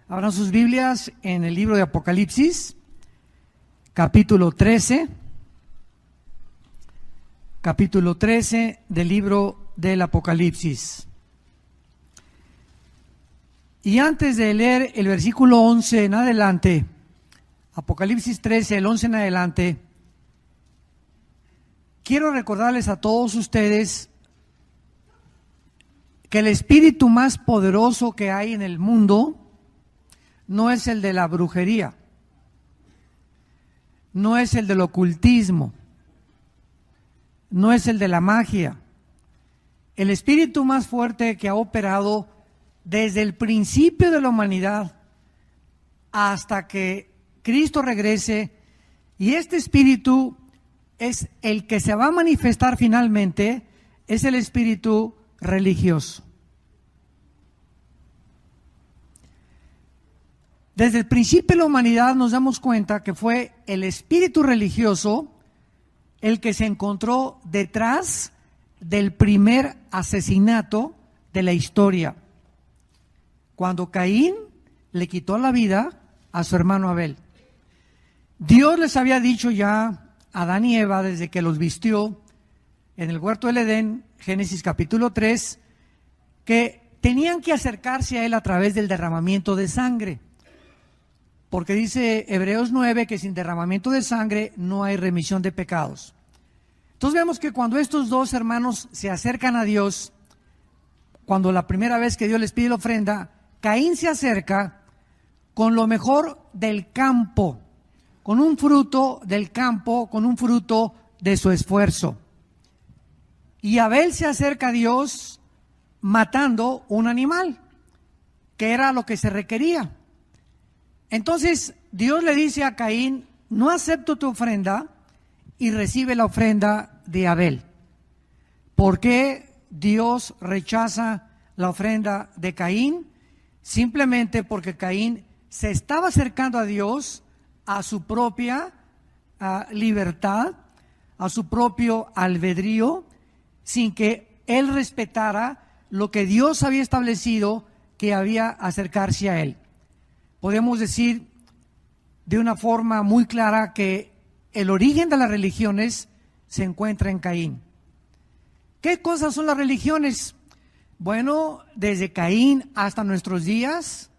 Abran sus Biblias en el libro de Apocalipsis, capítulo 13 del libro del Apocalipsis. Y antes de leer el versículo 11 en adelante, Apocalipsis 13, el 11 en adelante, quiero recordarles a todos ustedes que el espíritu más poderoso que hay en el mundo no es el de la brujería, no es el del ocultismo, no es el de la magia. El espíritu más fuerte que ha operado desde el principio de la humanidad hasta que Cristo regrese, y este espíritu es el que se va a manifestar finalmente, es el espíritu religioso. Desde el principio de la humanidad nos damos cuenta que fue el espíritu religioso el que se encontró detrás del primer asesinato de la historia, cuando Caín le quitó la vida a su hermano Abel. Dios les había dicho ya a Adán y Eva desde que los vistió en el huerto del Edén, Génesis capítulo 3, que tenían que acercarse a él a través del derramamiento de sangre. Porque dice Hebreos 9 que sin derramamiento de sangre no hay remisión de pecados. Entonces vemos que cuando estos dos hermanos se acercan a Dios, cuando la primera vez que Dios les pide la ofrenda, Caín se acerca con lo mejor del campo, con un fruto del campo, con un fruto de su esfuerzo. Y Abel se acerca a Dios matando un animal, que era lo que se requería. Entonces Dios le dice a Caín: no acepto tu ofrenda, y recibe la ofrenda de Abel. ¿Por qué Dios rechaza la ofrenda de Caín? Simplemente porque Caín se estaba acercando a Dios a su propia libertad, a su propio albedrío, sin que él respetara lo que Dios había establecido que había acercarse a él. Podemos decir de una forma muy clara que el origen de las religiones se encuentra en Caín. ¿Qué cosas son las religiones? Bueno, desde Caín hasta nuestros días,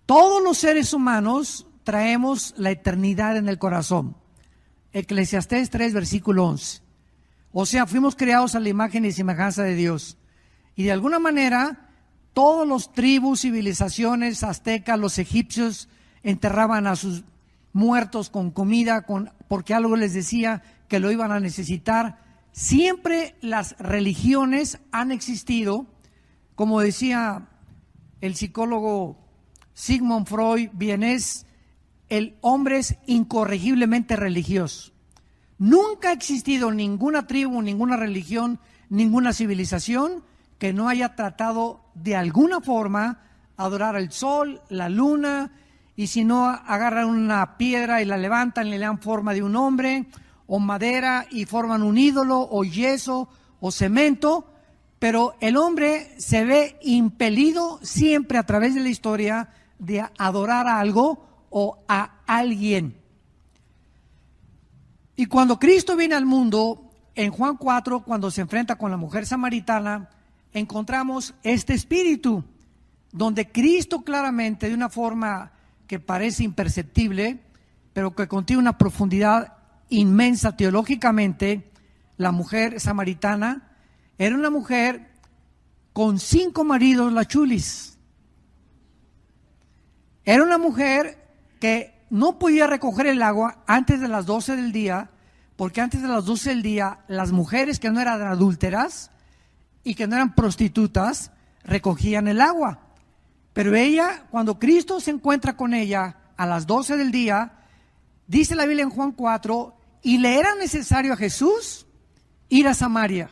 todos los seres humanos traemos la eternidad en el corazón. Eclesiastés 3, versículo 11. O sea, fuimos creados a la imagen y semejanza de Dios. Y de alguna manera, todos los tribus, civilizaciones, aztecas, los egipcios, enterraban a sus muertos con comida, porque algo les decía que lo iban a necesitar. Siempre las religiones han existido. Como decía el psicólogo Sigmund Freud, vienés, el hombre es incorregiblemente religioso. Nunca ha existido ninguna tribu, ninguna religión, ninguna civilización que no haya tratado de alguna forma adorar al sol, la luna, y si no, agarran una piedra y la levantan y le dan forma de un hombre, o madera y forman un ídolo, o yeso, o cemento. Pero el hombre se ve impelido siempre a través de la historia de adorar a algo o a alguien. Y cuando Cristo viene al mundo, en Juan 4, cuando se enfrenta con la mujer samaritana, encontramos este espíritu, donde Cristo claramente, de una forma que parece imperceptible, pero que contiene una profundidad inmensa teológicamente, la mujer samaritana era una mujer con 5 maridos, la chulis. Era una mujer que no podía recoger el agua antes de las 12 del día, porque antes de las 12 del día las mujeres que no eran adúlteras y que no eran prostitutas recogían el agua. Pero ella, cuando Cristo se encuentra con ella a las 12 del día, dice la Biblia en Juan 4, y le era necesario a Jesús ir a Samaria.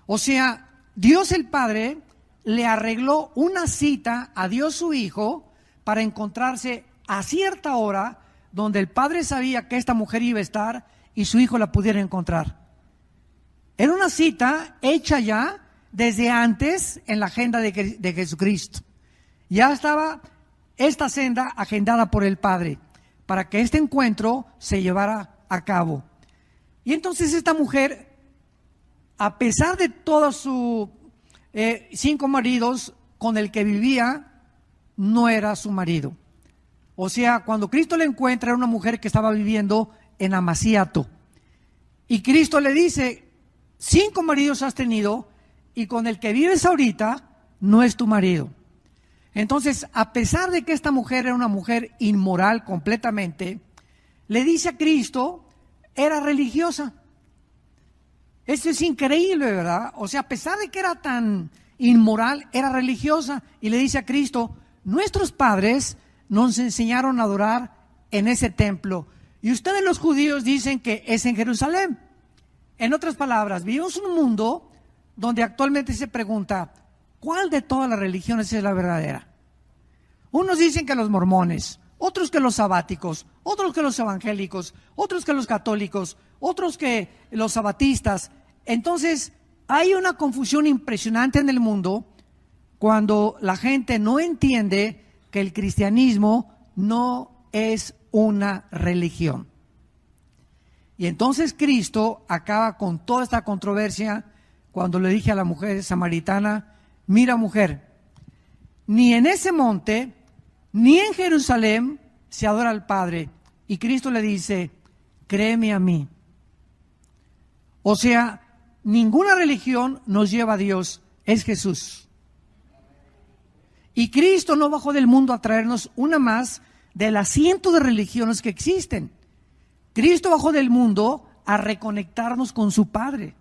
O sea, Dios el Padre le arregló una cita a Dios su Hijo para encontrarse a cierta hora donde el Padre sabía que esta mujer iba a estar y su Hijo la pudiera encontrar. Era una cita hecha ya desde antes en la agenda de Jesucristo. Ya estaba esta senda agendada por el Padre, para que este encuentro se llevara a cabo. Y entonces esta mujer, a pesar de todos sus 5 maridos con el que vivía, no era su marido. O sea, cuando Cristo le encuentra, era una mujer que estaba viviendo en Amaciato. Y Cristo le dice: 5 maridos has tenido y con el que vives ahorita no es tu marido. Entonces, a pesar de que esta mujer era una mujer inmoral completamente, le dice a Cristo, era religiosa. Esto es increíble, ¿verdad? O sea, a pesar de que era tan inmoral, era religiosa. Y le dice a Cristo: nuestros padres nos enseñaron a adorar en ese templo, y ustedes los judíos dicen que es en Jerusalén. En otras palabras, vivimos en un mundo donde actualmente se pregunta: ¿cuál de todas las religiones es la verdadera? Unos dicen que los mormones, otros que los sabáticos, otros que los evangélicos, otros que los católicos, otros que los sabatistas. Entonces, hay una confusión impresionante en el mundo cuando la gente no entiende que el cristianismo no es una religión. Y entonces Cristo acaba con toda esta controversia cuando le dije a la mujer samaritana: mira, mujer, ni en ese monte ni en Jerusalén se adora al Padre. Y Cristo le dice: créeme a mí. O sea, ninguna religión nos lleva a Dios, es Jesús. Y Cristo no bajó del mundo a traernos una más de las cientos de religiones que existen. Cristo bajó del mundo a reconectarnos con su Padre,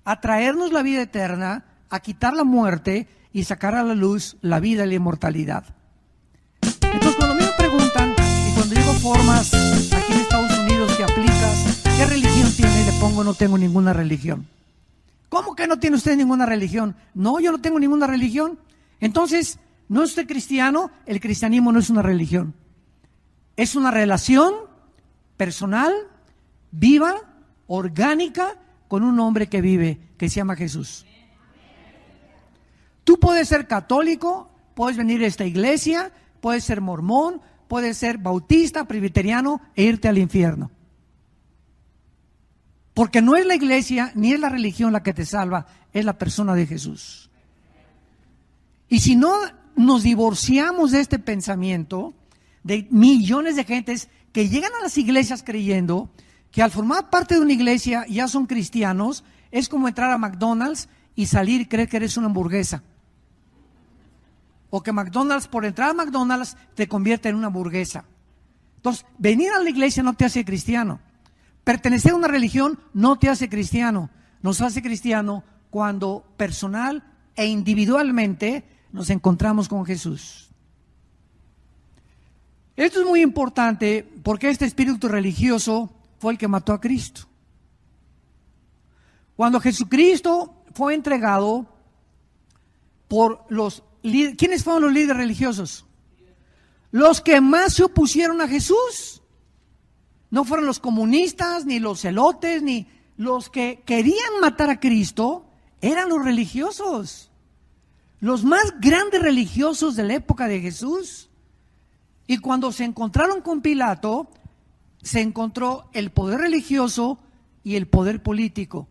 a traernos la vida eterna, a quitar la muerte y sacar a la luz la vida y la inmortalidad. Entonces, cuando me preguntan, y cuando digo formas aquí en Estados Unidos que aplicas, ¿qué religión tiene? Le pongo: no tengo ninguna religión. ¿Cómo que no tiene usted ninguna religión? No, yo no tengo ninguna religión. Entonces, ¿no es usted cristiano? El cristianismo no es una religión. Es una relación personal, viva, orgánica, con un hombre que vive, que se llama Jesús. Tú puedes ser católico, puedes venir a esta iglesia, puedes ser mormón, puedes ser bautista, presbiteriano e irte al infierno. Porque no es la iglesia ni es la religión la que te salva, es la persona de Jesús. Y si no nos divorciamos de este pensamiento, de millones de gentes que llegan a las iglesias creyendo que al formar parte de una iglesia ya son cristianos, es como entrar a McDonald's y salir y creer que eres una hamburguesa. O que McDonald's, por entrar a McDonald's, te convierte en una hamburguesa. Entonces, venir a la iglesia no te hace cristiano. Pertenecer a una religión no te hace cristiano. Nos hace cristiano cuando personal e individualmente nos encontramos con Jesús. Esto es muy importante porque este espíritu religioso fue el que mató a Cristo. Cuando Jesucristo fue entregado por los líderes, ¿quiénes fueron los líderes religiosos? Los que más se opusieron a Jesús. No fueron los comunistas, ni los celotes, ni los que querían matar a Cristo, eran los religiosos. Los más grandes religiosos de la época de Jesús. Y cuando se encontraron con Pilato, se encontró el poder religioso y el poder político.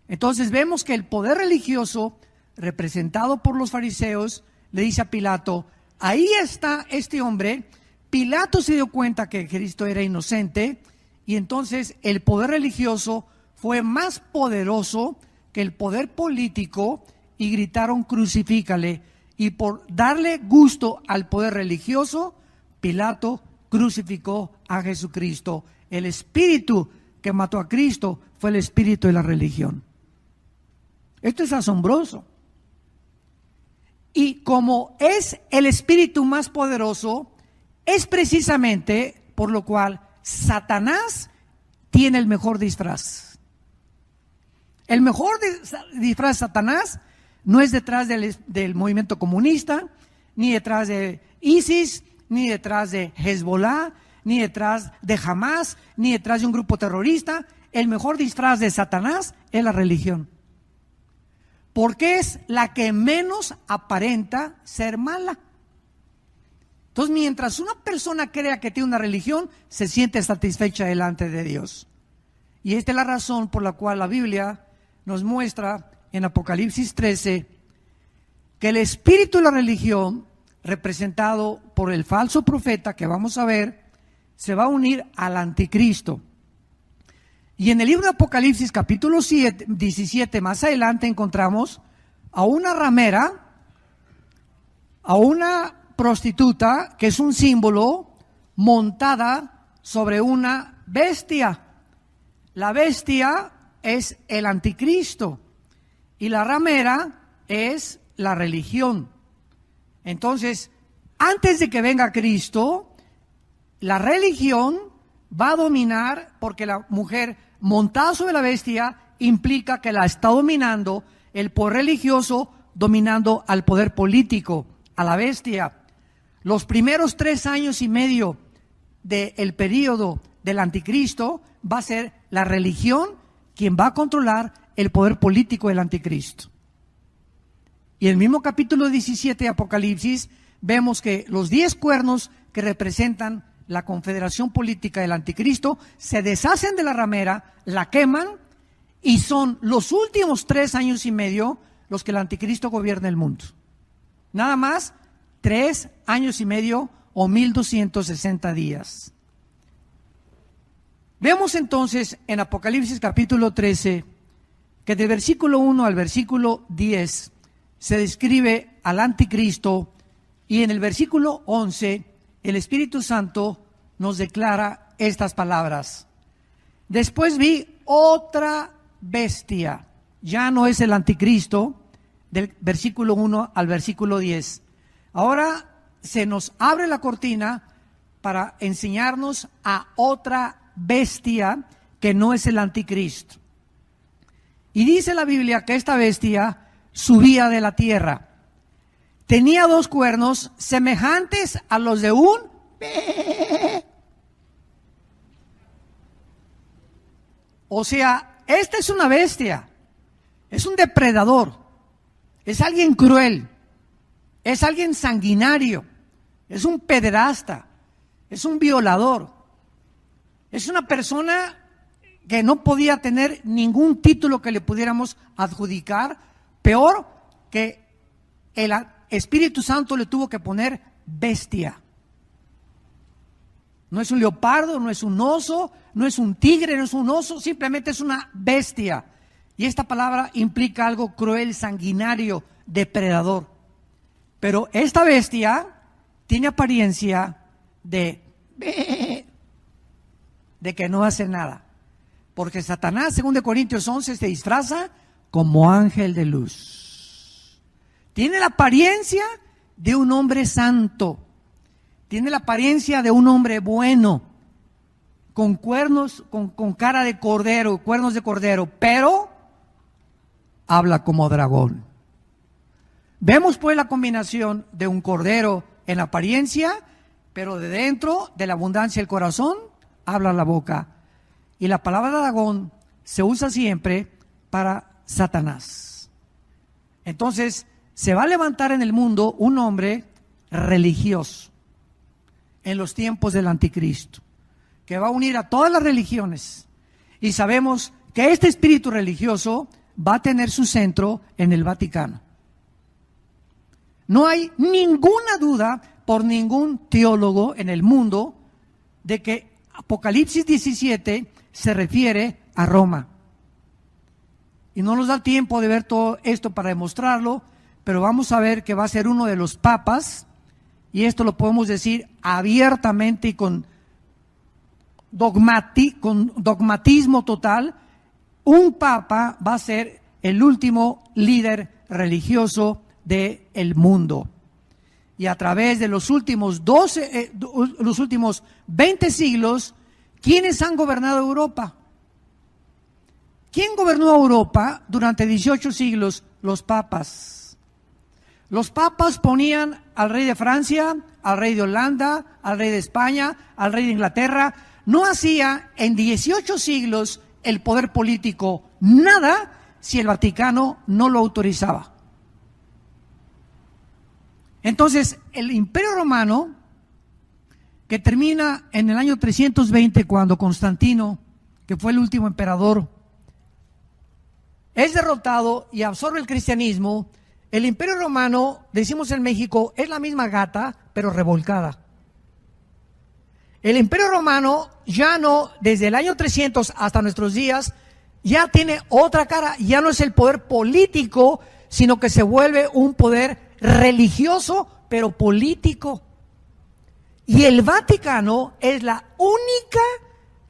Entonces vemos que el poder religioso, representado por los fariseos, le dice a Pilato: ahí está este hombre. Pilato se dio cuenta que Cristo era inocente, y entonces el poder religioso fue más poderoso que el poder político y gritaron: crucifícale. Y por darle gusto al poder religioso, Pilato crucificó a Jesucristo. El espíritu que mató a Cristo fue el espíritu de la religión. Esto es asombroso. Y como es el espíritu más poderoso, es precisamente por lo cual Satanás tiene el mejor disfraz. El mejor disfraz de Satanás no es detrás del movimiento comunista, ni detrás de ISIS, ni detrás de Hezbollah, ni detrás de Hamas, ni detrás de un grupo terrorista. El mejor disfraz de Satanás es la religión. Porque es la que menos aparenta ser mala. Entonces, mientras una persona crea que tiene una religión, se siente satisfecha delante de Dios. Y esta es la razón por la cual la Biblia nos muestra en Apocalipsis 13 que el espíritu de la religión, representado por el falso profeta que vamos a ver, se va a unir al anticristo. Y en el libro de Apocalipsis capítulo 17, más adelante encontramos a una ramera, a una prostituta, que es un símbolo, montada sobre una bestia. La bestia es el anticristo y la ramera es la religión. Entonces, antes de que venga Cristo, la religión va a dominar, porque la mujer montada sobre la bestia implica que la está dominando el poder religioso, dominando al poder político, a la bestia. Los primeros 3 años y medio del periodo del anticristo va a ser la religión quien va a controlar el poder político del anticristo. Y en el mismo capítulo 17 de Apocalipsis vemos que los 10 cuernos que representan la confederación política del anticristo se deshacen de la ramera, la queman, y son los últimos 3 años y medio los que el anticristo gobierna el mundo. Nada más 3 años y medio o 1260 días. Vemos entonces en Apocalipsis capítulo 13 que del versículo 1 al versículo 10 se describe al anticristo, y en el versículo 11 el Espíritu Santo nos declara estas palabras: después vi otra bestia. Ya no es el anticristo, del versículo 1 al versículo 10. Ahora se nos abre la cortina para enseñarnos a otra bestia que no es el anticristo. Y dice la Biblia que esta bestia subía de la tierra. Tenía 2 cuernos semejantes a los de un O sea, esta es una bestia, es un depredador, es alguien cruel, es alguien sanguinario, es un pederasta, es un violador, es una persona que no podía tener ningún título que le pudiéramos adjudicar, peor que el Espíritu Santo le tuvo que poner bestia. No es un leopardo, no es un oso, no es un tigre, no es un oso, simplemente es una bestia. Y esta palabra implica algo cruel, sanguinario, depredador. Pero esta bestia tiene apariencia de que no hace nada. Porque Satanás, según de Corintios 11, se disfraza como ángel de luz. Tiene la apariencia de un hombre santo. Tiene la apariencia de un hombre bueno, con cuernos, con cara de cordero, cuernos de cordero, pero habla como dragón. Vemos pues la combinación de un cordero en apariencia, pero de dentro, de la abundancia del corazón, habla la boca. Y la palabra dragón se usa siempre para Satanás. Entonces, se va a levantar en el mundo un hombre religioso en los tiempos del anticristo, que va a unir a todas las religiones. Y sabemos que este espíritu religioso va a tener su centro en el Vaticano. No hay ninguna duda por ningún teólogo en el mundo de que Apocalipsis 17 se refiere a Roma. Y no nos da tiempo de ver todo esto para demostrarlo, pero vamos a ver que va a ser uno de los papas, y esto lo podemos decir abiertamente y con dogmatismo total. Un papa va a ser el último líder religioso del mundo. Y a través de los últimos 20 siglos, ¿quiénes han gobernado Europa? ¿Quién gobernó Europa durante 18 siglos? Los papas. Los papas ponían al rey de Francia, al rey de Holanda, al rey de España, al rey de Inglaterra. No hacía en 18 siglos el poder político nada si el Vaticano no lo autorizaba. Entonces, el Imperio Romano que termina en el año 320, cuando Constantino, que fue el último emperador, es derrotado y absorbe el cristianismo. El Imperio Romano, decimos en México, es la misma gata, pero revolcada. El Imperio Romano ya no, desde el año 300 hasta nuestros días, ya tiene otra cara. Ya no es el poder político, sino que se vuelve un poder religioso, pero político. Y el Vaticano es la única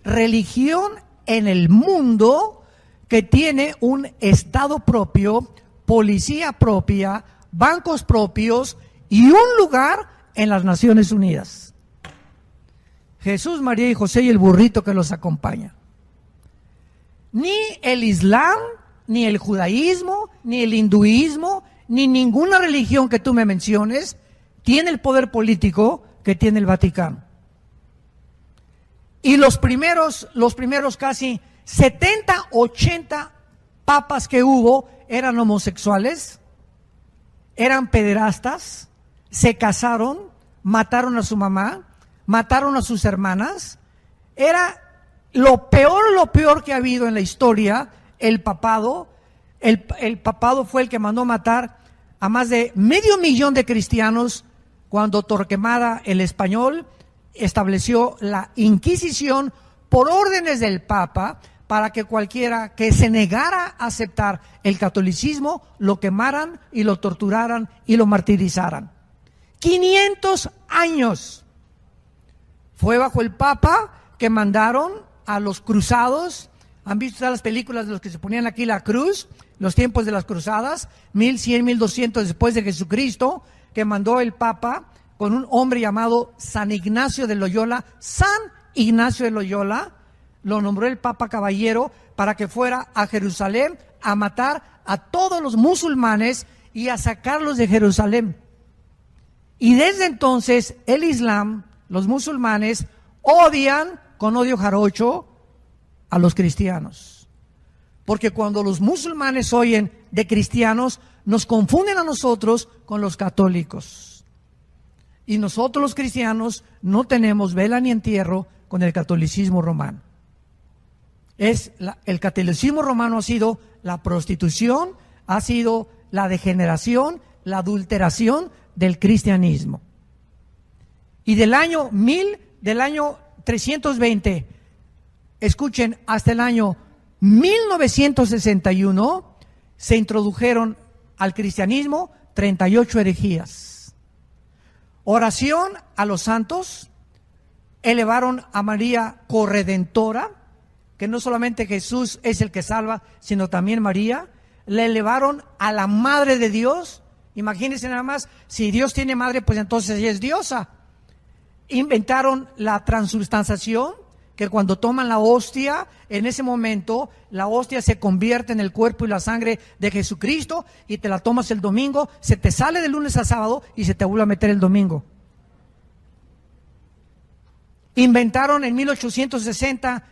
religión en el mundo que tiene un estado propio, policía propia, bancos propios y un lugar en las Naciones Unidas. Jesús, María y José y el burrito que los acompaña. Ni el Islam, ni el judaísmo, ni el hinduismo, ni ninguna religión que tú me menciones tiene el poder político que tiene el Vaticano. Y los primeros casi 70, 80 papas que hubo eran homosexuales, eran pederastas, se casaron, mataron a su mamá, mataron a sus hermanas. Era lo peor que ha habido en la historia, el papado. El papado fue el que mandó matar a más de 500,000 de cristianos cuando Torquemada el Español estableció la Inquisición por órdenes del Papa, para que cualquiera que se negara a aceptar el catolicismo lo quemaran y lo torturaran y lo martirizaran. 500 años. Fue bajo el Papa que mandaron a los cruzados. ¿Han visto todas las películas de los que se ponían aquí la cruz? Los tiempos de las cruzadas, 1100, 1200 después de Jesucristo, que mandó el Papa con un hombre llamado San Ignacio de Loyola. San Ignacio de Loyola lo nombró el Papa Caballero para que fuera a Jerusalén a matar a todos los musulmanes y a sacarlos de Jerusalén. Y desde entonces el Islam, los musulmanes, odian con odio jarocho a los cristianos. Porque cuando los musulmanes oyen de cristianos, nos confunden a nosotros con los católicos. Y nosotros los cristianos no tenemos vela ni entierro con el catolicismo romano. El catolicismo romano ha sido la prostitución, ha sido la degeneración, la adulteración del cristianismo. Y del año 320, escuchen, hasta el año 1961 se introdujeron al cristianismo 38 herejías. Oración a los santos, elevaron a María corredentora, que no solamente Jesús es el que salva, sino también María. Le elevaron a la Madre de Dios. Imagínense nada más, si Dios tiene madre, pues entonces ella es diosa. Inventaron la transubstanciación, que cuando toman la hostia, en ese momento la hostia se convierte en el cuerpo y la sangre de Jesucristo, y te la tomas el domingo, se te sale de lunes a sábado y se te vuelve a meter el domingo. Inventaron en 1860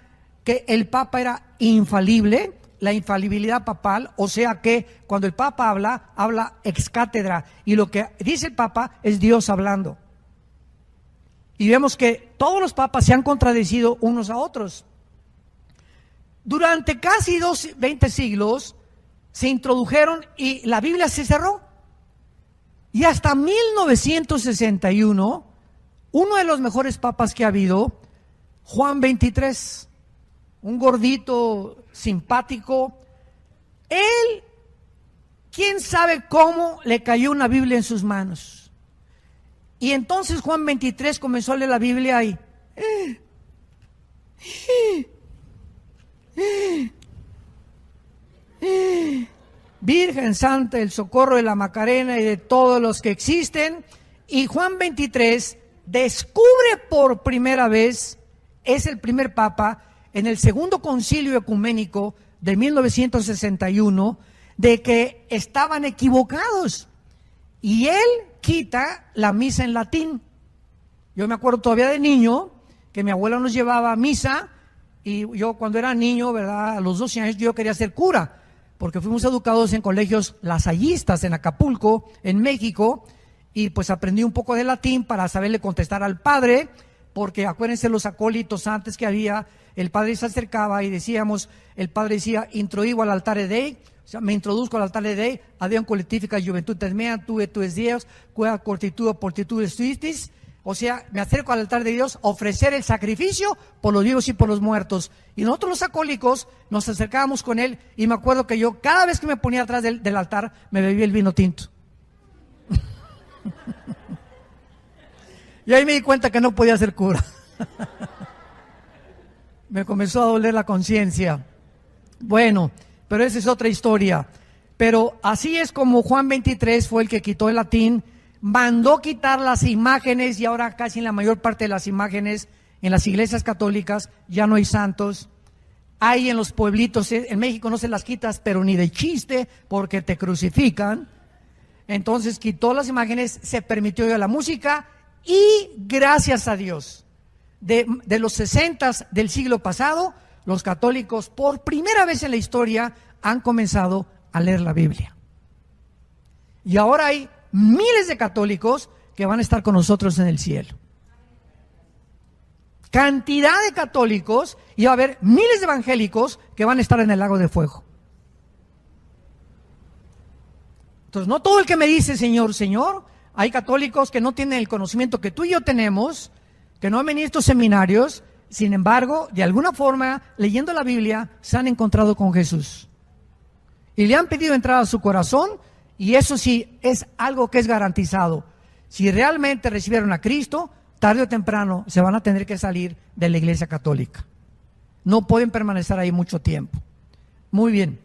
que el Papa era infalible, la infalibilidad papal, o sea que cuando el Papa habla ex cátedra, y lo que dice el Papa es Dios hablando. Y vemos que todos los papas se han contradecido unos a otros. Durante casi 20 siglos se introdujeron y la Biblia se cerró. Y hasta 1961, uno de los mejores papas que ha habido, Juan XXIII, un gordito simpático, él, quién sabe cómo le cayó una Biblia en sus manos. Y entonces Juan XXIII comenzó a leer la Biblia y Virgen Santa, el socorro de la Macarena y de todos los que existen. Y Juan XXIII descubre por primera vez, es el primer papa, en el segundo concilio ecuménico de 1961, de que estaban equivocados. Y él quita la misa en latín. Yo me acuerdo todavía de niño que mi abuela nos llevaba a misa, y yo cuando era niño, ¿verdad?, a los 12 años yo quería ser cura, porque fuimos educados en colegios lasallistas en Acapulco, en México, y pues aprendí un poco de latín para saberle contestar al padre, porque acuérdense los acólitos antes que había, el padre se acercaba y decíamos, el padre decía, introigo al altar de Dei, o sea, me introduzco al altar de Dei, adiam collectifica juventudes mea, tu et tues Dios, quea cortitud portitudes tuistis, o sea, me acerco al altar de Dios a ofrecer el sacrificio por los vivos y por los muertos. Y nosotros los acólicos nos acercábamos con él y me acuerdo que yo cada vez que me ponía atrás del altar me bebía el vino tinto. Y ahí me di cuenta que no podía ser cura. Me comenzó a doler la conciencia. Bueno, pero esa es otra historia. Pero así es como Juan 23 fue el que quitó el latín, mandó quitar las imágenes y ahora casi en la mayor parte de las imágenes en las iglesias católicas ya no hay santos. Hay en los pueblitos, en México no se las quitas, pero ni de chiste porque te crucifican. Entonces quitó las imágenes, se permitió ya la música y gracias a Dios, de los 60 del siglo pasado, los católicos por primera vez en la historia han comenzado a leer la Biblia. Y ahora hay miles de católicos que van a estar con nosotros en el cielo. Cantidad de católicos y va a haber miles de evangélicos que van a estar en el lago de fuego. Entonces, no todo el que me dice Señor, Señor, hay católicos que no tienen el conocimiento que tú y yo tenemos, que no han venido a estos seminarios, sin embargo, de alguna forma, leyendo la Biblia, se han encontrado con Jesús. Y le han pedido entrar a su corazón, y eso sí, es algo que es garantizado. Si realmente recibieron a Cristo, tarde o temprano se van a tener que salir de la iglesia católica. No pueden permanecer ahí mucho tiempo. Muy bien.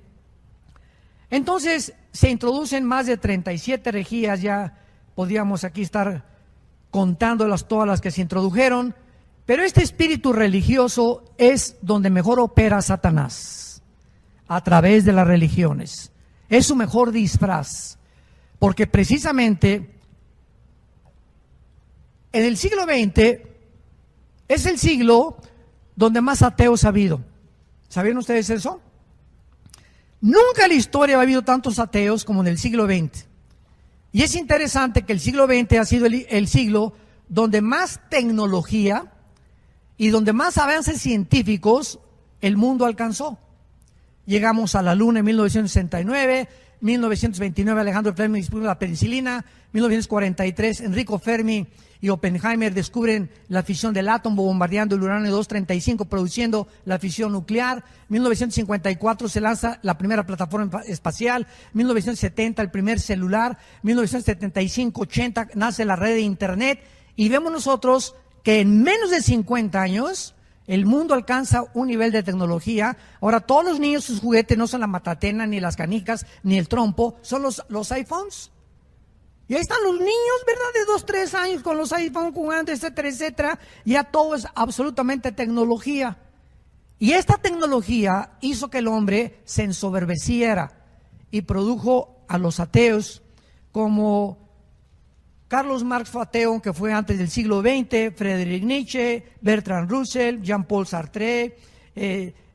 Entonces, se introducen más de 37 herejías, ya podríamos aquí estar contándolas todas las que se introdujeron, pero este espíritu religioso es donde mejor opera Satanás, a través de las religiones. Es su mejor disfraz, porque precisamente en el siglo XX es el siglo donde más ateos ha habido. ¿Sabían ustedes eso? Nunca en la historia ha habido tantos ateos como en el siglo XX. Y es interesante que el siglo XX ha sido el siglo donde más tecnología y donde más avances científicos el mundo alcanzó. Llegamos a la Luna en 1969, 1929 Alejandro Fleming descubre la penicilina, 1943 Enrico Fermi y Oppenheimer descubren la fisión del átomo bombardeando el uranio 235 produciendo la fisión nuclear, 1954 se lanza la primera plataforma espacial, 1970 el primer celular, 1975-80 nace la red de internet y vemos nosotros que en menos de 50 años el mundo alcanza un nivel de tecnología. Ahora todos los niños sus juguetes no son la matatena, ni las canicas, ni el trompo, son los iPhones. Y ahí están los niños, ¿verdad? De 2, 3 años con los iPhones jugando, etcétera, etcétera. Ya todo es absolutamente tecnología. Y esta tecnología hizo que el hombre se ensoberbeciera y produjo a los ateos como Carlos Marx fue ateo, que fue antes del siglo XX, Friedrich Nietzsche, Bertrand Russell, Jean-Paul Sartre,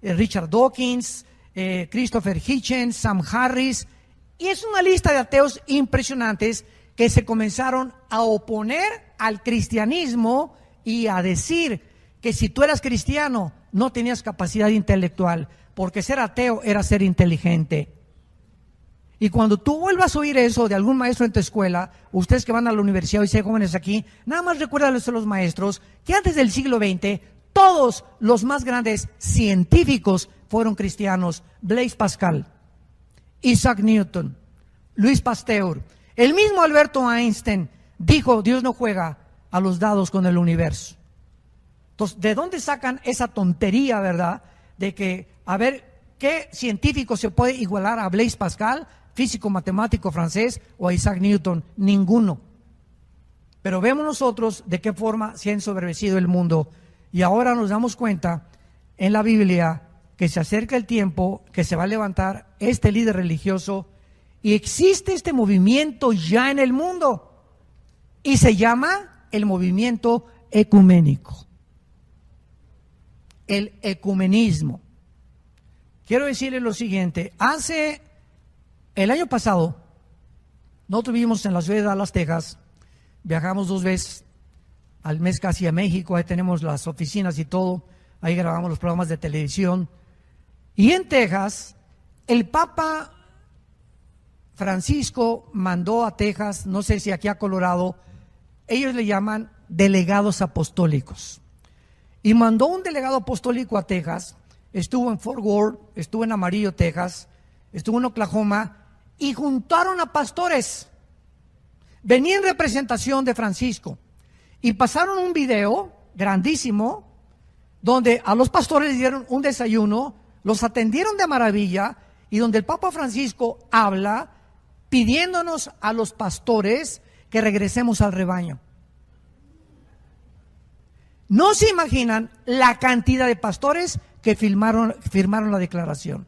Richard Dawkins, Christopher Hitchens, Sam Harris. Y es una lista de ateos impresionantes que se comenzaron a oponer al cristianismo y a decir que si tú eras cristiano no tenías capacidad intelectual, porque ser ateo era ser inteligente. Y cuando tú vuelvas a oír eso de algún maestro en tu escuela, ustedes que van a la universidad y sean jóvenes aquí, nada más recuérdales a los maestros que antes del siglo XX todos los más grandes científicos fueron cristianos. Blaise Pascal, Isaac Newton, Luis Pasteur, el mismo Alberto Einstein dijo: Dios no juega a los dados con el universo. Entonces, ¿de dónde sacan esa tontería, verdad? De que, a ver, ¿qué científico se puede igualar a Blaise Pascal, físico matemático francés, o a Isaac Newton? Ninguno. Pero vemos nosotros de qué forma se ha ensoberbecido el mundo. Y ahora nos damos cuenta en la Biblia que se acerca el tiempo que se va a levantar este líder religioso y existe este movimiento ya en el mundo y se llama el movimiento ecuménico, el ecumenismo. Quiero decirles lo siguiente: el año pasado nosotros vivimos en la ciudad de Dallas, Texas, viajamos 2 veces, al mes casi a México. Ahí tenemos las oficinas y todo, ahí grabamos los programas de televisión. Y en Texas, el Papa Francisco mandó a Texas, no sé si aquí a Colorado, ellos le llaman delegados apostólicos. Y mandó un delegado apostólico a Texas, estuvo en Fort Worth, estuvo en Amarillo, Texas, estuvo en Oklahoma, y juntaron a pastores. Venía en representación de Francisco y pasaron un video grandísimo donde a los pastores les dieron un desayuno, los atendieron de maravilla, y donde el Papa Francisco habla pidiéndonos a los pastores que regresemos al rebaño. No se imaginan la cantidad de pastores que firmaron la declaración,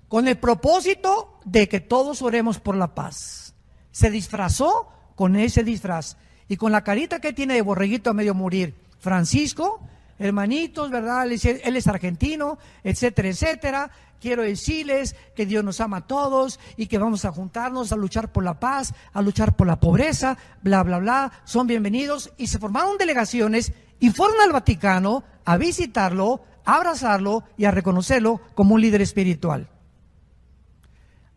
con el propósito de que todos oremos por la paz. Se disfrazó con ese disfraz y con la carita que tiene de borreguito a medio morir. Francisco, hermanitos, ¿verdad? Él es argentino, etcétera, etcétera. Quiero decirles que Dios nos ama a todos y que vamos a juntarnos a luchar por la paz, a luchar por la pobreza, bla, bla, bla. Son bienvenidos. Y se formaron delegaciones y fueron al Vaticano a visitarlo, a abrazarlo y a reconocerlo como un líder espiritual.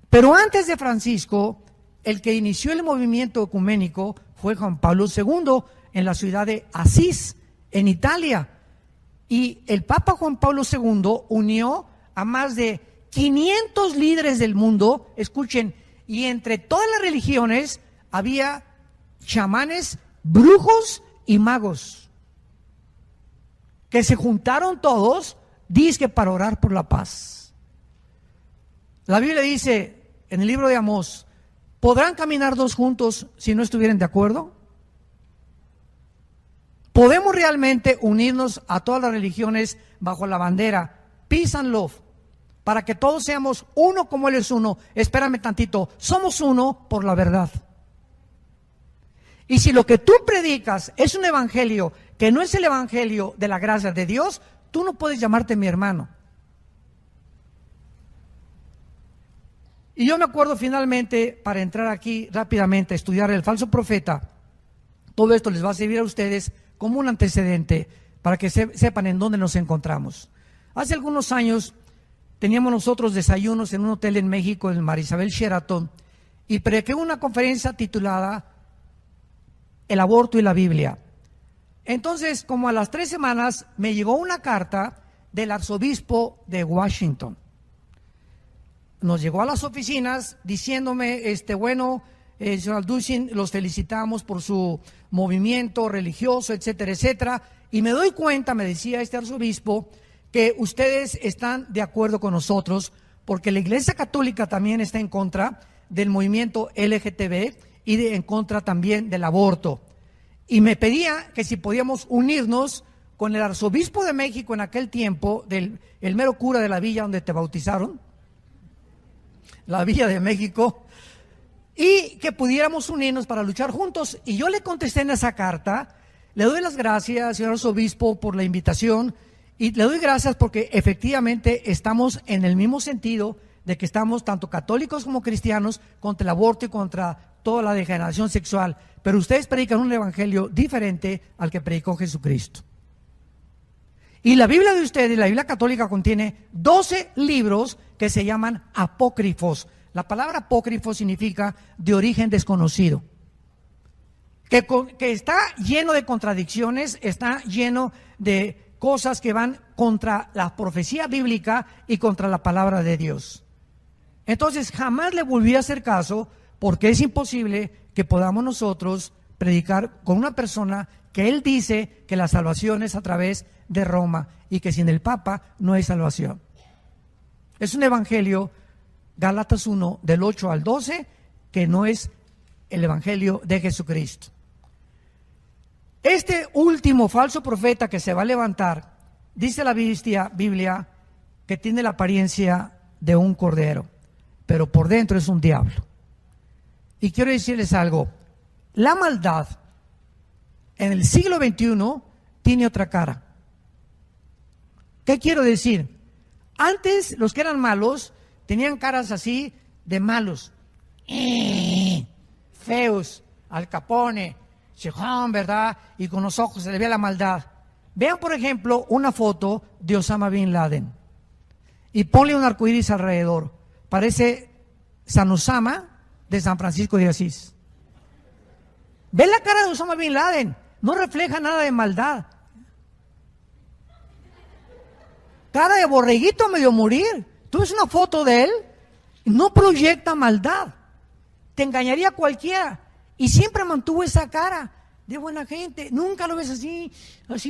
Pero antes de Francisco, el que inició el movimiento ecuménico fue Juan Pablo II en la ciudad de Asís, en Italia. Y el Papa Juan Pablo II unió a más de 500 líderes del mundo, escuchen, y entre todas las religiones había chamanes, brujos y magos, que se juntaron todos, dizque para orar por la paz. La Biblia dice en el libro de Amós, ¿podrán caminar dos juntos si no estuvieran de acuerdo? ¿Podemos realmente unirnos a todas las religiones bajo la bandera Peace and Love, para que todos seamos uno como Él es uno? Espérame tantito, somos uno por la verdad. Y si lo que tú predicas es un evangelio que no es el evangelio de la gracia de Dios, tú no puedes llamarte mi hermano. Y yo me acuerdo finalmente, para entrar aquí rápidamente a estudiar el falso profeta, todo esto les va a servir a ustedes como un antecedente para que sepan en dónde nos encontramos. Hace algunos años teníamos nosotros desayunos en un hotel en México, en Mar Isabel Sheraton, y prediqué una conferencia titulada El aborto y la Biblia. Entonces, como a las 3 semanas, me llegó una carta del arzobispo de Washington. Nos llegó a las oficinas diciéndome, señor Alducin, los felicitamos por su movimiento religioso, etcétera, etcétera. Y me doy cuenta, me decía este arzobispo, que ustedes están de acuerdo con nosotros, porque la Iglesia Católica también está en contra del movimiento LGTB y en contra también del aborto. Y me pedía que si podíamos unirnos con el arzobispo de México en aquel tiempo, el mero cura de la villa donde te bautizaron, la Villa de México, y que pudiéramos unirnos para luchar juntos. Y yo le contesté en esa carta, le doy las gracias, señor arzobispo, por la invitación, y le doy gracias porque efectivamente estamos en el mismo sentido de que estamos tanto católicos como cristianos contra el aborto y contra toda la degeneración sexual, pero ustedes predican un evangelio diferente al que predicó Jesucristo. Y la Biblia de ustedes, la Biblia católica, contiene 12 libros que se llaman apócrifos. La palabra apócrifo significa de origen desconocido. Que está lleno de contradicciones, está lleno de cosas que van contra la profecía bíblica y contra la palabra de Dios. Entonces jamás le volví a hacer caso, porque es imposible que podamos nosotros predicar con una persona que él dice que la salvación es a través de Roma y que sin el Papa no hay salvación. Es un evangelio, Gálatas 1, del 8 al 12, que no es el evangelio de Jesucristo. Este último falso profeta que se va a levantar, dice la Biblia que tiene la apariencia de un cordero, pero por dentro es un diablo. Y quiero decirles algo, la maldad en el siglo XXI tiene otra cara. ¿Qué quiero decir? Antes los que eran malos tenían caras así de malos, feos, Al Capone, chejón, ¿verdad? Y con los ojos se le ve la maldad. Vean, por ejemplo, una foto de Osama Bin Laden y ponle un arcoíris alrededor. Parece San Osama de San Francisco de Asís. Ve la cara de Osama Bin Laden, no refleja nada de maldad. Cara de borreguito medio morir. Tú ves una foto de él, no proyecta maldad. Te engañaría cualquiera. Y siempre mantuvo esa cara de buena gente. Nunca lo ves así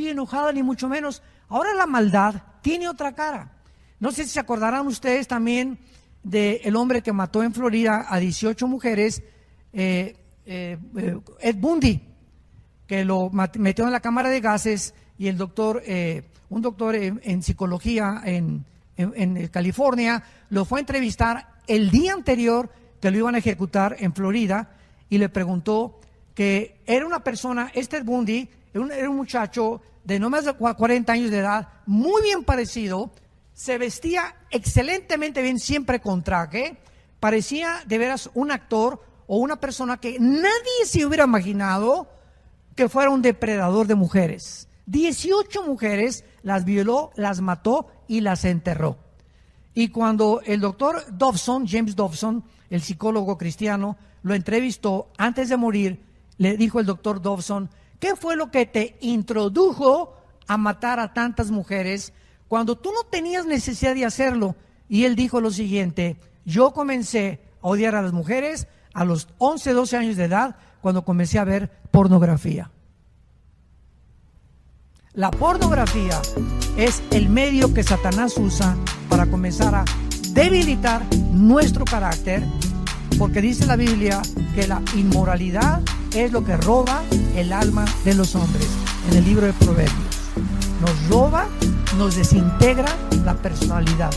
enojado, ni mucho menos. Ahora la maldad tiene otra cara. No sé si se acordarán ustedes también del hombre que mató en Florida a 18 mujeres, Ed Bundy, que lo metió en la cámara de gases, y el doctor, un doctor en psicología en California, lo fue a entrevistar el día anterior que lo iban a ejecutar en Florida, y le preguntó que era una persona, Ted Bundy, era un muchacho de no más de 40 años de edad, muy bien parecido, se vestía excelentemente bien, siempre con traje, parecía de veras un actor o una persona que nadie se hubiera imaginado que fuera un depredador de mujeres. 18 mujeres las violó, las mató y las enterró. Y cuando el doctor Dobson, James Dobson, el psicólogo cristiano, lo entrevistó antes de morir, le dijo el doctor Dobson: ¿qué fue lo que te introdujo a matar a tantas mujeres cuando tú no tenías necesidad de hacerlo? Y él dijo lo siguiente: yo comencé a odiar a las mujeres a los 11, 12 años de edad, cuando comencé a ver pornografía. La pornografía es el medio que Satanás usa para comenzar a debilitar nuestro carácter, porque dice la Biblia que la inmoralidad es lo que roba el alma de los hombres. En el libro de Proverbios nos roba, nos desintegra la personalidad.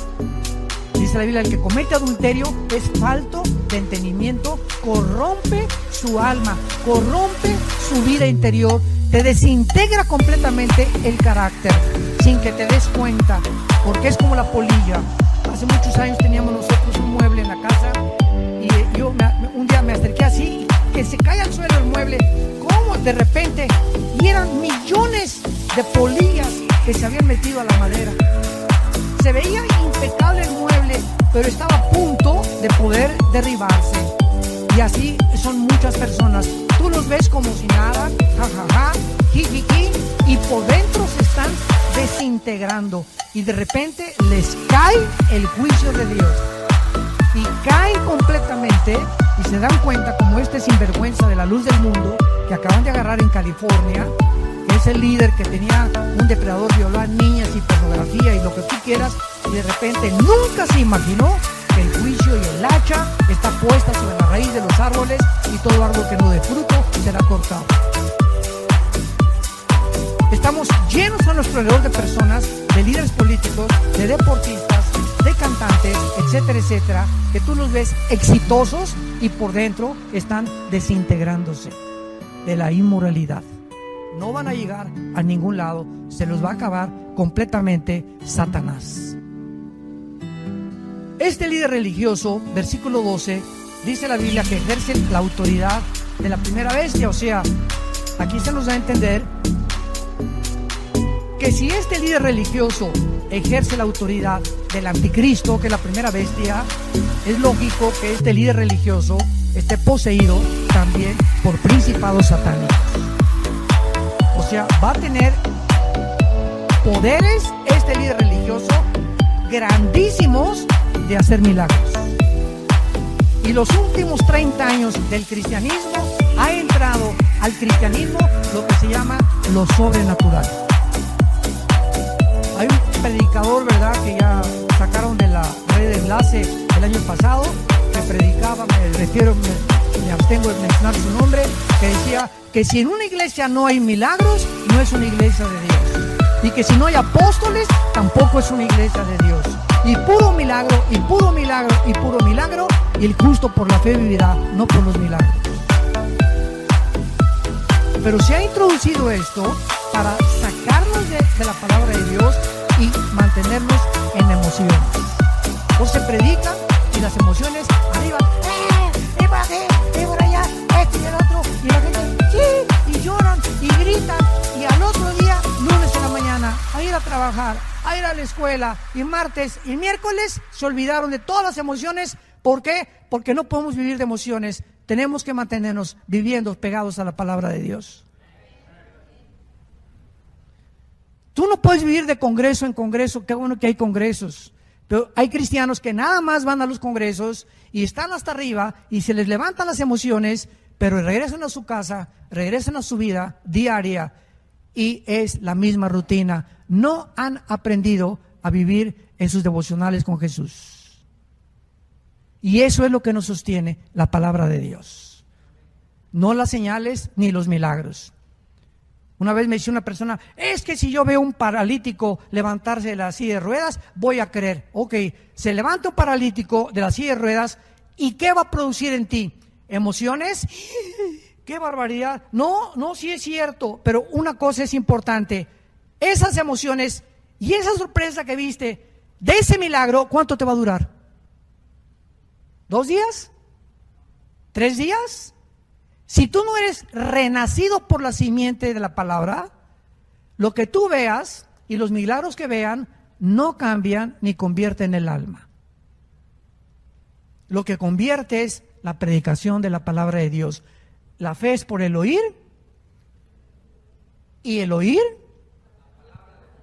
Dice la Biblia: el que comete adulterio es falto de entendimiento, corrompe su alma, corrompe su vida interior, te desintegra completamente el carácter sin que te des cuenta, porque es como la polilla. Hace muchos años teníamos nosotros un mueble en la casa y yo un día me acerqué así, que se cae al suelo el mueble, como de repente, y eran millones de polillas que se habían metido a la madera. Se veía impecable el mueble, pero estaba a punto de poder derribarse. Y así son muchas personas. Tú los ves como si nada, jajaja, jijiji, y por dentro se están desintegrando. Y de repente les cae el juicio de Dios. Y caen completamente y se dan cuenta, como este sinvergüenza de la luz del mundo que acaban de agarrar en California, que es el líder que tenía un depredador, violó a niñas y pornografía y lo que tú quieras, y de repente nunca se imaginó que el juicio y el hacha está puesta sobre la raíz de los árboles, y todo árbol que no dé fruto será cortado. Estamos llenos a nuestro alrededor de personas, de líderes políticos, de deportistas, de cantantes, etcétera, etcétera, que tú los ves exitosos y por dentro están desintegrándose de la inmoralidad. No van a llegar a ningún lado, se los va a acabar completamente Satanás. Este líder religioso, versículo 12, dice la Biblia que ejerce la autoridad de la primera bestia. O sea, aquí se nos da a entender que si este líder religioso ejerce la autoridad del anticristo, que es la primera bestia, es lógico que este líder religioso esté poseído también por principados satánicos. O sea, va a tener poderes este líder religioso grandísimos de hacer milagros. Y los últimos 30 años del cristianismo ha entrado al cristianismo lo que se llama lo sobrenatural. Hay un predicador, ¿verdad?, que ya sacaron de la red de enlace el año pasado, que predicaba, me abstengo de mencionar su nombre, que decía que si en una iglesia no hay milagros, no es una iglesia de Dios. Y que si no hay apóstoles, tampoco es una iglesia de Dios. Y puro milagro, y puro milagro, y puro milagro, y el justo por la fe vivirá, no por los milagros. Pero se ha introducido esto para sacarnos de la palabra de Dios y mantenernos en emociones. O se predica y las emociones arriba, por allá, esto y el otro, y la gente, sí, y a trabajar, a ir a la escuela, y martes y miércoles se olvidaron de todas las emociones. ¿Por qué? Porque no podemos vivir de emociones. Tenemos que mantenernos viviendo pegados a la palabra de Dios. Tú no puedes vivir de congreso en congreso. Qué bueno que hay congresos, pero hay cristianos que nada más van a los congresos y están hasta arriba y se les levantan las emociones, pero regresan a su casa, regresan a su vida diaria y es la misma rutina. No han aprendido a vivir en sus devocionales con Jesús. Y eso es lo que nos sostiene la palabra de Dios. No las señales ni los milagros. Una vez me dice una persona, es que si yo veo un paralítico levantarse de la silla de ruedas, voy a creer. Ok, se levanta un paralítico de la silla de ruedas, ¿y qué va a producir en ti? ¿Emociones? ¡Qué barbaridad! No, sí es cierto, pero una cosa es importante. Esas emociones y esa sorpresa que viste de ese milagro, ¿cuánto te va a durar? ¿2 días? ¿3 días? Si tú no eres renacido por la simiente de la palabra, lo que tú veas y los milagros que vean no cambian ni convierten el alma. Lo que convierte es la predicación de la palabra de Dios. La fe es por el oír y el oír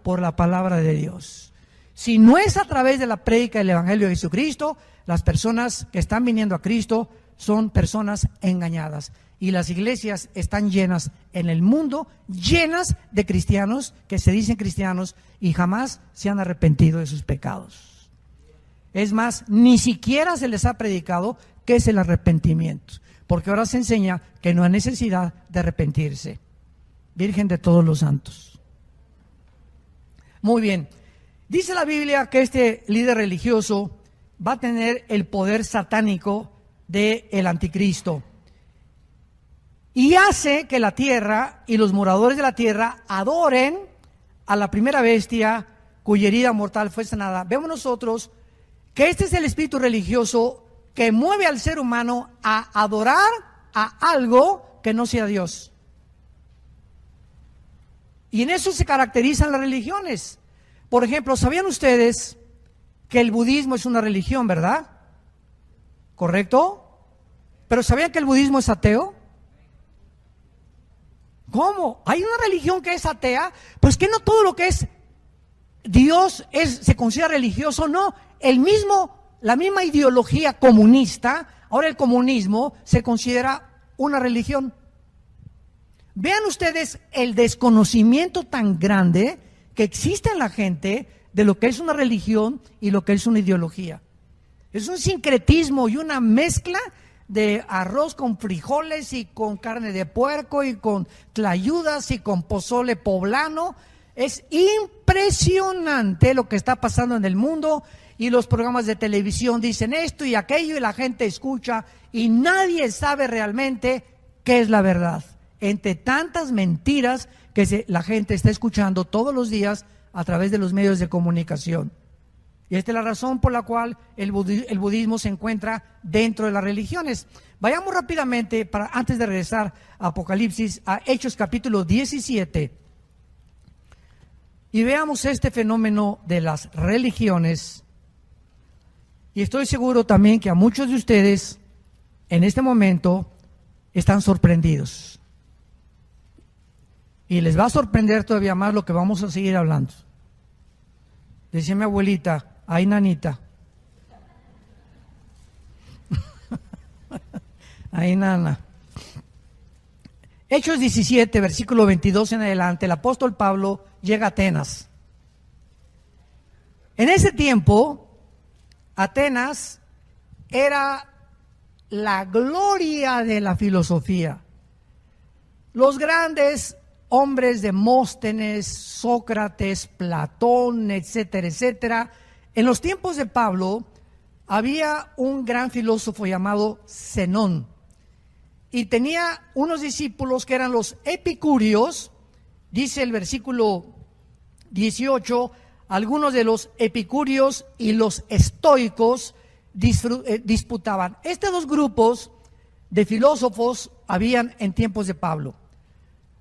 por la palabra de Dios. Si no es a través de la prédica del Evangelio de Jesucristo, las personas que están viniendo a Cristo son personas engañadas. Y las iglesias están llenas en el mundo, llenas de cristianos que se dicen cristianos y jamás se han arrepentido de sus pecados. Es más, ni siquiera se les ha predicado qué es el arrepentimiento, porque ahora se enseña que no hay necesidad de arrepentirse. Virgen de todos los santos. Muy bien, dice la Biblia que este líder religioso va a tener el poder satánico del anticristo. Y hace que la tierra y los moradores de la tierra adoren a la primera bestia cuya herida mortal fue sanada. Vemos nosotros que este es el espíritu religioso que mueve al ser humano a adorar a algo que no sea Dios. Y en eso se caracterizan las religiones. Por ejemplo, ¿sabían ustedes que el budismo es una religión, verdad? ¿Correcto? ¿Pero sabían que el budismo es ateo? ¿Cómo? ¿Hay una religión que es atea? Pues que no todo lo que es Dios se considera religioso. No, la misma ideología comunista, ahora el comunismo se considera una religión. Vean ustedes el desconocimiento tan grande que existe en la gente de lo que es una religión y lo que es una ideología. Es un sincretismo y una mezcla de arroz con frijoles y con carne de puerco y con tlayudas y con pozole poblano. Es impresionante lo que está pasando en el mundo y los programas de televisión dicen esto y aquello y la gente escucha y nadie sabe realmente qué es la verdad. Entre tantas mentiras que la gente está escuchando todos los días a través de los medios de comunicación. Y esta es la razón por la cual el budismo se encuentra dentro de las religiones. Vayamos rápidamente, antes de regresar a Apocalipsis, a Hechos capítulo 17. Y veamos este fenómeno de las religiones. Y estoy seguro también que a muchos de ustedes en este momento están sorprendidos. Y les va a sorprender todavía más lo que vamos a seguir hablando. Decía mi abuelita, ay, nanita. Ay, nana. Hechos 17, versículo 22 en adelante, el apóstol Pablo llega a Atenas. En ese tiempo, Atenas era la gloria de la filosofía. Los grandes hombres Demóstenes, Sócrates, Platón, etcétera, etcétera. En los tiempos de Pablo había un gran filósofo llamado Zenón y tenía unos discípulos que eran los epicúreos. Dice el versículo 18, algunos de los epicúreos y los estoicos disputaban. Estos dos grupos de filósofos habían en tiempos de Pablo.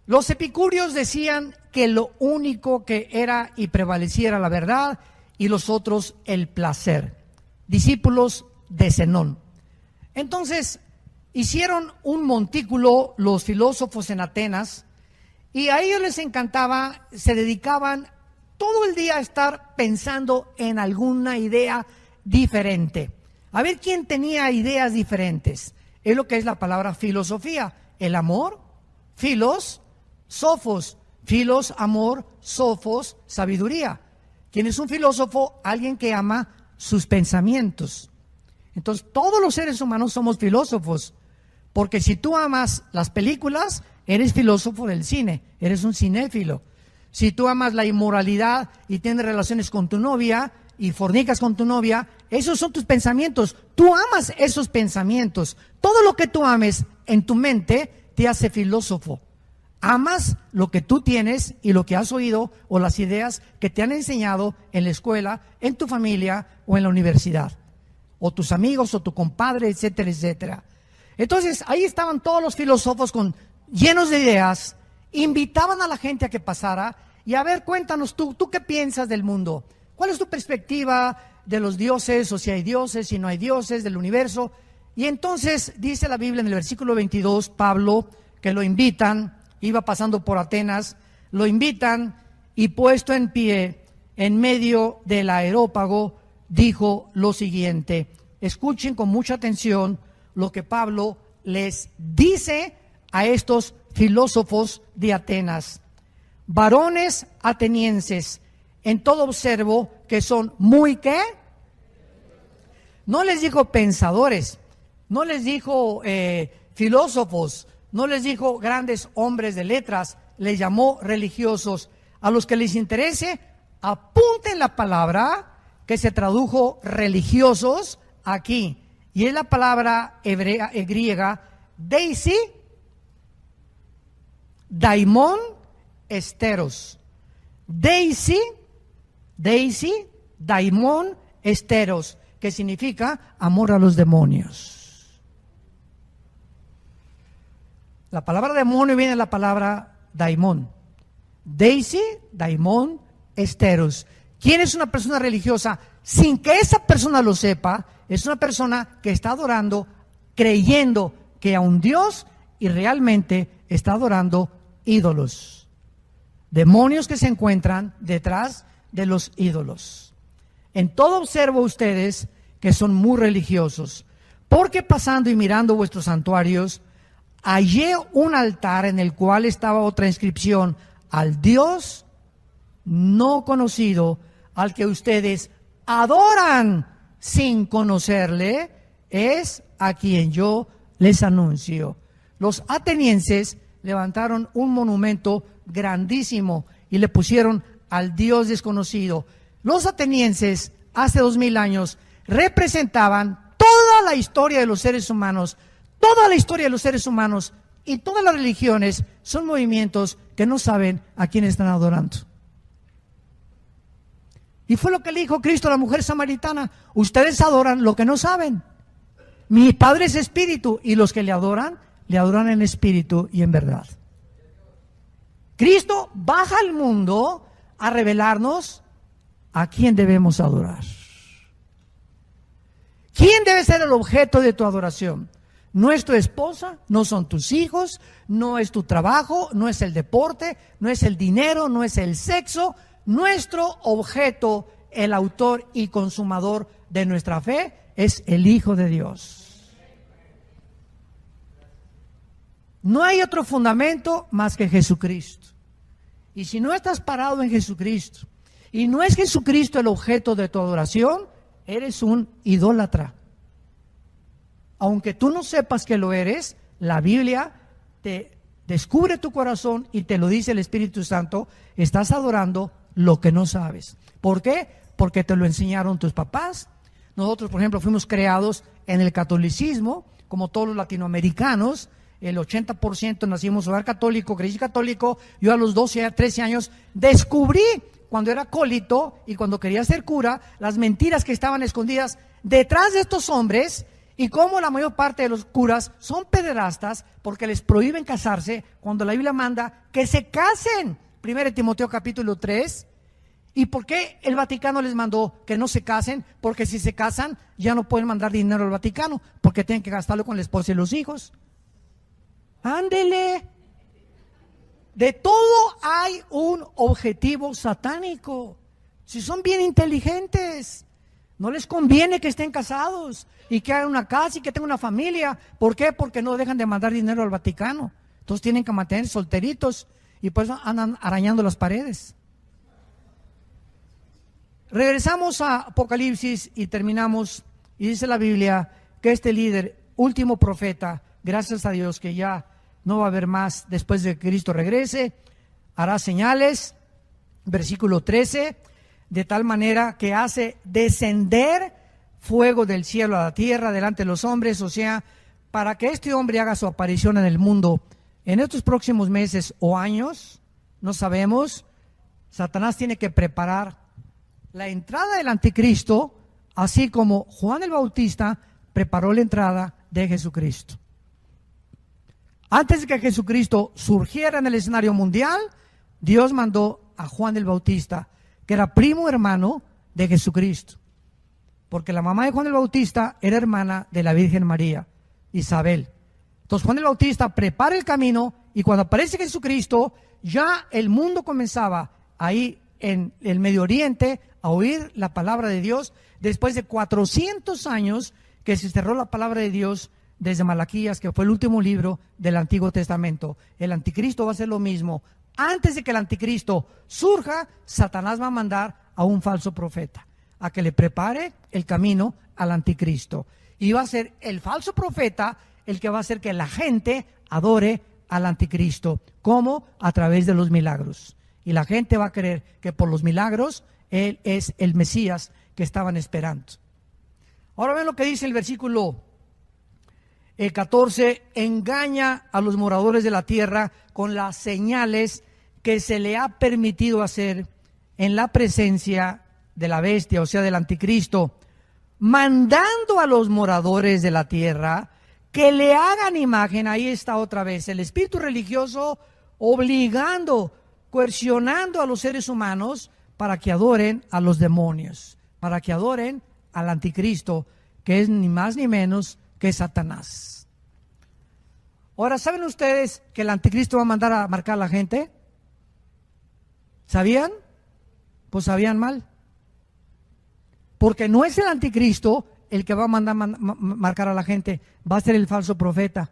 Los epicúreos decían que lo único que era y prevaleciera la verdad, y los otros el placer. Discípulos de Zenón. Entonces, hicieron un montículo los filósofos en Atenas, y a ellos les encantaba, se dedicaban todo el día a estar pensando en alguna idea diferente. A ver quién tenía ideas diferentes. Es lo que es la palabra filosofía. El amor, filos, sofos. Filos, amor, sofos, sabiduría. ¿Quién es un filósofo? Alguien que ama sus pensamientos. Entonces, todos los seres humanos somos filósofos. Porque si tú amas las películas, eres filósofo del cine, eres un cinéfilo. Si tú amas la inmoralidad y tienes relaciones con tu novia y fornicas con tu novia, esos son tus pensamientos. Tú amas esos pensamientos. Todo lo que tú ames en tu mente te hace filósofo. Amas lo que tú tienes y lo que has oído o las ideas que te han enseñado en la escuela, en tu familia o en la universidad. O tus amigos o tu compadre, etcétera, etcétera. Entonces, ahí estaban todos los filósofos llenos de ideas, invitaban a la gente a que pasara y a ver, cuéntanos tú qué piensas del mundo, cuál es tu perspectiva de los dioses, o si hay dioses, si no hay dioses, del universo. Y entonces dice la Biblia en el versículo 22, Pablo, que lo invitan, iba pasando por Atenas, lo invitan y puesto en pie en medio del Areópago, dijo lo siguiente. Escuchen con mucha atención lo que Pablo les dice a estos filósofos de Atenas. Varones atenienses, en todo observo que son muy ¿qué? No les dijo pensadores, no les dijo filósofos, no les dijo grandes hombres de letras, les llamó religiosos. A los que les interese, apunten la palabra que se tradujo religiosos aquí. Y es la palabra griega deisi, daimon, esteros. Deisi, daimon, esteros, que significa amor a los demonios. La palabra demonio viene de la palabra daimon. Deisi, daimon, esteros. ¿Quién es una persona religiosa? Sin que esa persona lo sepa, es una persona que está adorando, creyendo que a un Dios y realmente está adorando ídolos. Demonios que se encuentran detrás de los ídolos. En todo observo ustedes que son muy religiosos, porque pasando y mirando vuestros santuarios, hallé un altar en el cual estaba otra inscripción: al Dios no conocido, al que ustedes adoran sin conocerle, es a quien yo les anuncio. Los atenienses levantaron un monumento grandísimo y le pusieron al Dios desconocido. Los atenienses, hace 2000 años, representaban toda la historia de los seres humanos. Toda la historia de los seres humanos y todas las religiones son movimientos que no saben a quién están adorando. Y fue lo que le dijo Cristo a la mujer samaritana: ustedes adoran lo que no saben. Mi Padre es espíritu y los que le adoran en espíritu y en verdad. Cristo baja al mundo a revelarnos a quién debemos adorar. ¿Quién debe ser el objeto de tu adoración? No es tu esposa, no son tus hijos, no es tu trabajo, no es el deporte, no es el dinero, no es el sexo. Nuestro objeto, el autor y consumador de nuestra fe, es el Hijo de Dios. No hay otro fundamento más que Jesucristo. Y si no estás parado en Jesucristo, y no es Jesucristo el objeto de tu adoración, eres un idólatra. Aunque tú no sepas que lo eres, la Biblia te descubre tu corazón y te lo dice el Espíritu Santo: estás adorando lo que no sabes. ¿Por qué? Porque te lo enseñaron tus papás. Nosotros, por ejemplo, fuimos creados en el catolicismo, como todos los latinoamericanos. El 80% nacimos en hogar católico, crecí católico. Yo a los 12, 13 años descubrí, cuando era acólito y cuando quería ser cura, las mentiras que estaban escondidas detrás de estos hombres, y cómo la mayor parte de los curas son pederastas porque les prohíben casarse, cuando la Biblia manda que se casen. 1 Timoteo capítulo 3. ¿Y por qué el Vaticano les mandó que no se casen? Porque si se casan ya no pueden mandar dinero al Vaticano, porque tienen que gastarlo con la esposa y los hijos. Ándele. De todo hay un objetivo satánico. Si son bien inteligentes, no les conviene que estén casados y que hagan una casa y que tengan una familia. ¿Por qué? Porque no dejan de mandar dinero al Vaticano. Entonces tienen que mantener solteritos y por eso andan arañando las paredes. Regresamos a Apocalipsis y terminamos. Y dice la Biblia que este líder, último profeta, gracias a Dios que ya no va a haber más después de que Cristo regrese, hará señales, versículo 13, de tal manera que hace descender fuego del cielo a la tierra delante de los hombres, o sea, para que este hombre haga su aparición en el mundo en estos próximos meses o años, no sabemos. Satanás tiene que preparar la entrada del anticristo, así como Juan el Bautista preparó la entrada de Jesucristo. Antes de que Jesucristo surgiera en el escenario mundial, Dios mandó a Juan el Bautista, que era primo hermano de Jesucristo, porque la mamá de Juan el Bautista era hermana de la Virgen María, Isabel. Entonces Juan el Bautista prepara el camino y cuando aparece Jesucristo, ya el mundo comenzaba ahí en el Medio Oriente a oír la palabra de Dios, después de 400 años que se cerró la palabra de Dios desde Malaquías, que fue el último libro del Antiguo Testamento. El anticristo va a hacer lo mismo. Antes de que el anticristo surja, Satanás va a mandar a un falso profeta a que le prepare el camino al anticristo. Y va a ser el falso profeta el que va a hacer que la gente adore al anticristo. ¿Cómo? A través de los milagros. Y la gente va a creer que por los milagros él es el Mesías que estaban esperando. Ahora ven lo que dice el versículo 14, engaña a los moradores de la tierra con las señales que se le ha permitido hacer en la presencia de la bestia, o sea, del anticristo, mandando a los moradores de la tierra que le hagan imagen. Ahí está otra vez el espíritu religioso obligando, coercionando a los seres humanos para que adoren a los demonios, para que adoren al anticristo, que es ni más ni menos que Satanás. Ahora, ¿saben ustedes que el anticristo va a mandar a marcar a la gente? ¿Sabían? Pues sabían mal. Porque no es el anticristo el que va a mandar marcar a la gente, va a ser el falso profeta.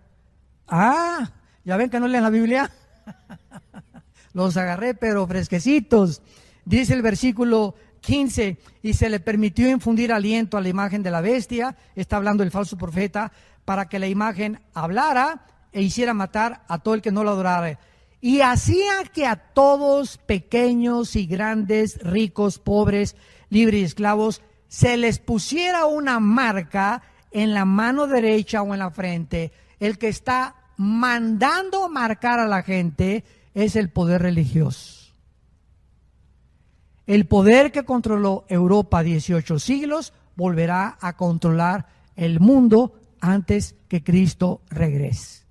Ah, ¿ya ven que no leen la Biblia? Los agarré pero fresquecitos. Dice el versículo 15, y se le permitió infundir aliento a la imagen de la bestia, está hablando el falso profeta, para que la imagen hablara e hiciera matar a todo el que no lo adorara. Y hacía que a todos, pequeños y grandes, ricos, pobres, libres y esclavos, se les pusiera una marca en la mano derecha o en la frente. El que está mandando marcar a la gente es el poder religioso. El poder que controló Europa 18 siglos volverá a controlar el mundo antes que Cristo regrese.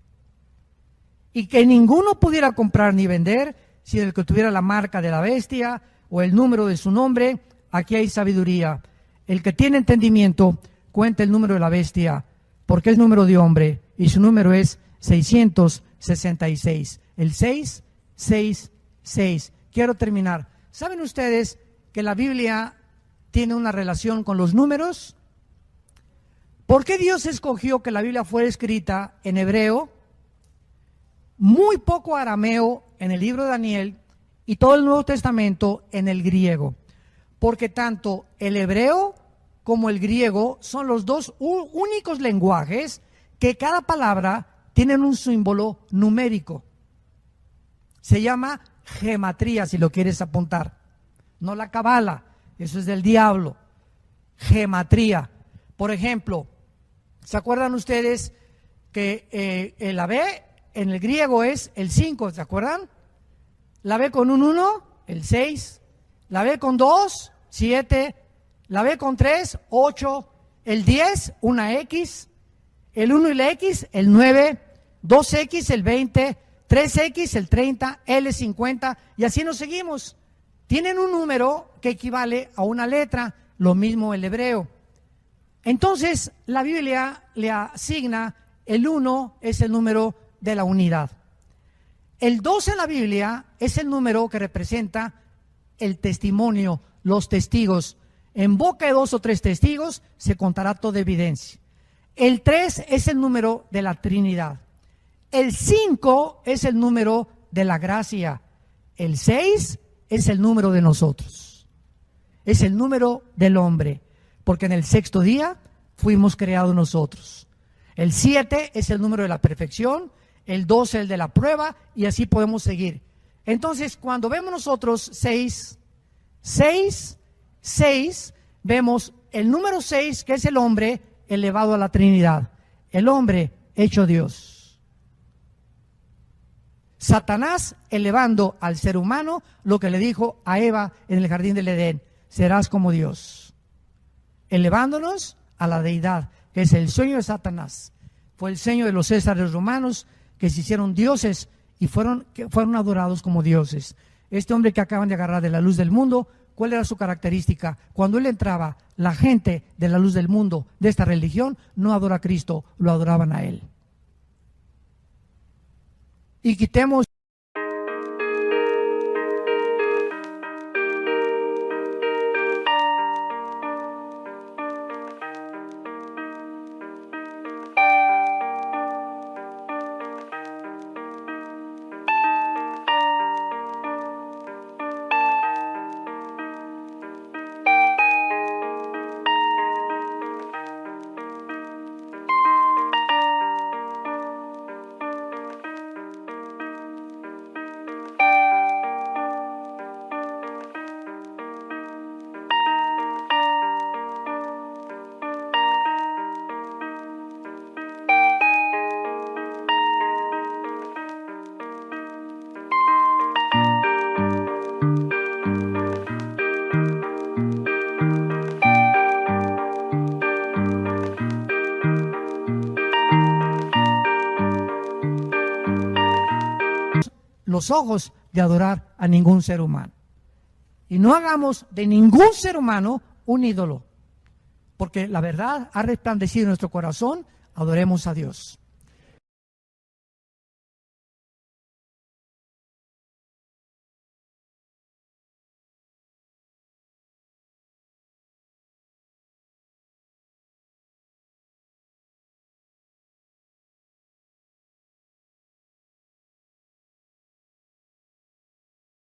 Y que ninguno pudiera comprar ni vender si el que tuviera la marca de la bestia o el número de su nombre. Aquí hay sabiduría. El que tiene entendimiento cuenta el número de la bestia, porque es número de hombre y su número es 666. El 666. Quiero terminar. ¿Saben ustedes que la Biblia tiene una relación con los números? ¿Por qué Dios escogió que la Biblia fuera escrita en hebreo, muy poco arameo en el libro de Daniel y todo el Nuevo Testamento en el griego? Porque tanto el hebreo como el griego son los dos únicos lenguajes que cada palabra tiene un símbolo numérico. Se llama gematría, si lo quieres apuntar. No la cabala, eso es del diablo. Gematría. Por ejemplo, ¿se acuerdan ustedes que la B en el griego es el 5? ¿Se acuerdan? La B con un 1, el 6. La B con 2, 7. La B con 3, 8. El 10, una X. El 1 y la X, el 9. 2X, el 20. 3X, el 30, L 50, y así nos seguimos. Tienen un número que equivale a una letra, lo mismo el hebreo. Entonces, la Biblia le asigna el 1 es el número de la unidad. El 2 en la Biblia es el número que representa el testimonio, los testigos. En boca de 2 o 3 testigos se contará toda evidencia. El 3 es el número de la Trinidad. El 5 es el número de la gracia. El 6 es el número de nosotros. Es el número del hombre, porque en el 6º día fuimos creados nosotros. El 7 es el número de la perfección, el 12 el de la prueba, y así podemos seguir. Entonces, cuando vemos nosotros 6, vemos el número 6, que es el hombre elevado a la Trinidad, el hombre hecho Dios. Satanás elevando al ser humano lo que le dijo a Eva en el jardín del Edén: serás como Dios. Elevándonos a la deidad, que es el sueño de Satanás. Fue el sueño de los césares romanos, que se hicieron dioses y fueron adorados como dioses. Este hombre que acaban de agarrar de la luz del mundo, ¿cuál era su característica? Cuando él entraba, la gente de la luz del mundo, de esta religión, no adora a Cristo, lo adoraban a él. Y quitemos los ojos de adorar a ningún ser humano. Y no hagamos de ningún ser humano un ídolo, porque la verdad ha resplandecido en nuestro corazón. Adoremos a Dios.